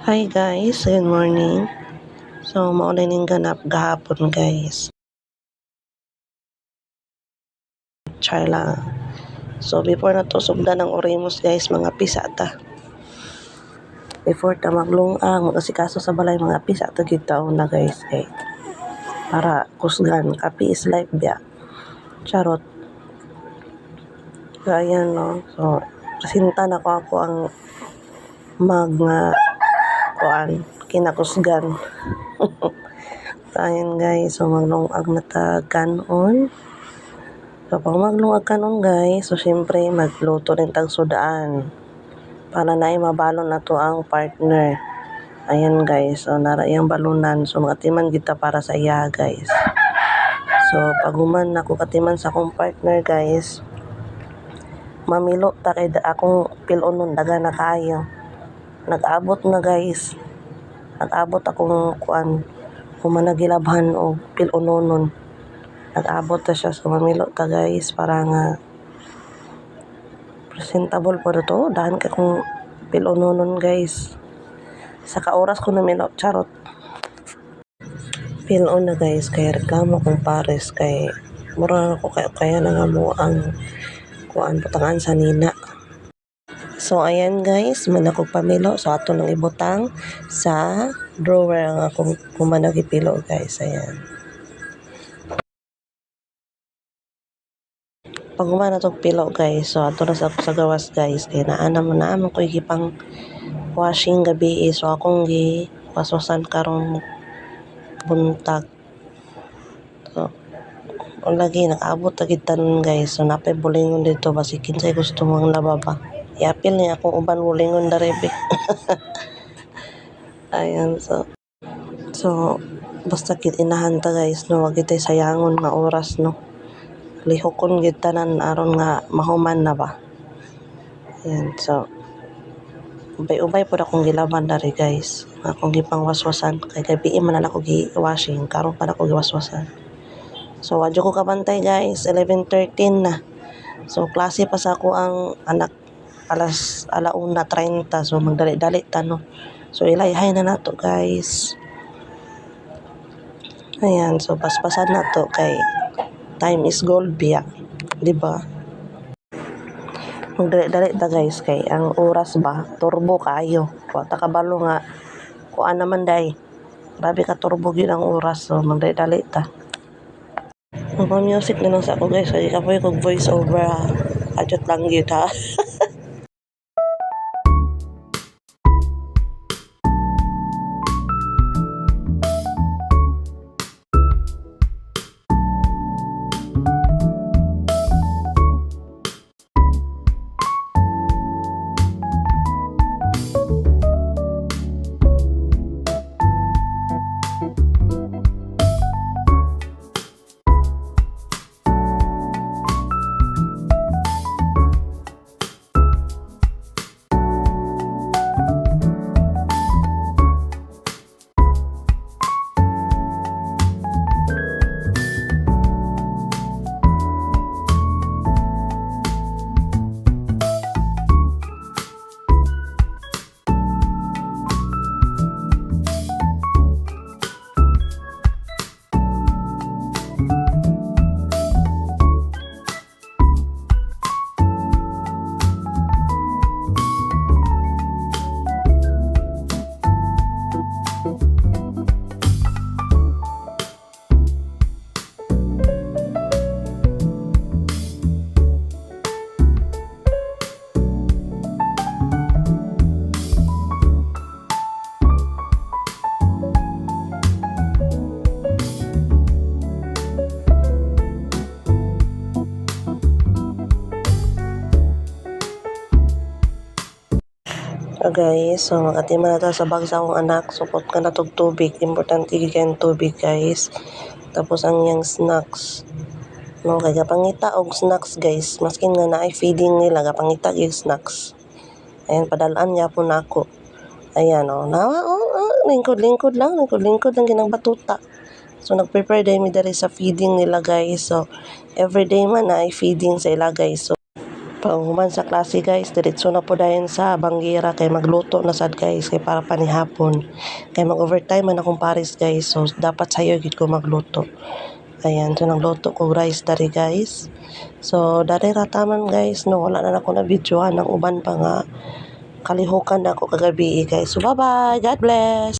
Hi guys, good morning. So, maulay ning ganap gahapon guys. Char lang. So, before na to sugdan ng Oremus guys, mga pisa ta. Before ta maglungag, mag-asikaso sa balay, mga pisa ta gid taon na guys. Para kusgan, kapi is life biya. Charot. So, ayan no. So, kasinta na ko ako ang kuan kinakusgan. So, ayan guys, so maglungag na ta kanon. So, pag maglungag kanon guys, so syempre magluto din tag sudaan para na mabalon na to ang partner. Ayan guys, so nara iyang balunan, so magatiman kita para sa iya guys. So pag human ako katiman sa akong partner guys, mamilo ta kay akong pilunon daga na kayo. Nag-abot na guys. Nag-abot akong kuan humanagilabhan og pilunonon. Nag-abot ta siya, so mamilo ta guys para nga presentable po to. Dahan ka kung pilunonon guys. Sa oras ko na minot, charot. Pilon na guys, kaya reklamo kong pares kay mura ako kaya na nga mo ang kuan putangan sa nina. So ayan guys, man ako pamilo, so ato nang ibutang sa drawer ang akong kumanagipilo guys. Ayan. Pag humana tong pilo guys, so ato na sa gawas guys, kaya naman ko ikipang washing gabi, so akong gi waswasan karong buntag. So lagi nakaabot agid tanon guys, so napay bulingon dito basi kinsay gusto mong lababa. Iapil niya akong uban bulingon darebe. Ayan, so basta kit inahan ta guys no, wag kitay sayangon nga oras no. Lihokon gid tanan aron nga mahuman na ba. Ayan, so ubay po akong gilaban dari guys. Akong gipang waswasan kay gabi man na ako gi-washing, karon pa ako giwaswasan. So wadyo ko kabantay guys, 11:13 na. So klase pa sa ako ang anak alas 1:30, so magdali-dali ta no. So ilayhay na nato guys. Ayan, so paspasan na to kay time is gold biya, di ba? Magdali-dali ta guys kay ang oras ba turbo kayo. Wa ta kabalo nga kuan naman day. Grabe ka turbo gyud ang oras, so magdali-dali ta. Mag-music na lang sa ako guys, kay kapoy kog voice over ha. Adjot lang gyud ha. So guys, so magatiman na ta sa bag sa akong anak. Support ka na tog tubig. Importante gyud tubig guys. Tapos ang yang snacks. No, kay gapangita og snacks guys. Maskin nga naay feeding nila, gapangita gyud snacks. Ayan, padalaan niya po na ako. Ayan o. Lingkod-lingkod lang ginang batuta. So nag-prepare day mi diri sa feeding nila guys. So everyday man naay feeding sa ila guys. So Paghuman sa klase guys, diretso na po dayon sa Bangira kay magluto na sad guys kay para panihapon. Kay mag-overtime man akong pares guys, so dapat sayo gid ko magluto. Ayan, so nagluto ko rice dari guys. So dari rataman guys, no wala na ako na videohan ang uban pa nga kalihukan na ako kagabi guys. So bye bye, God bless.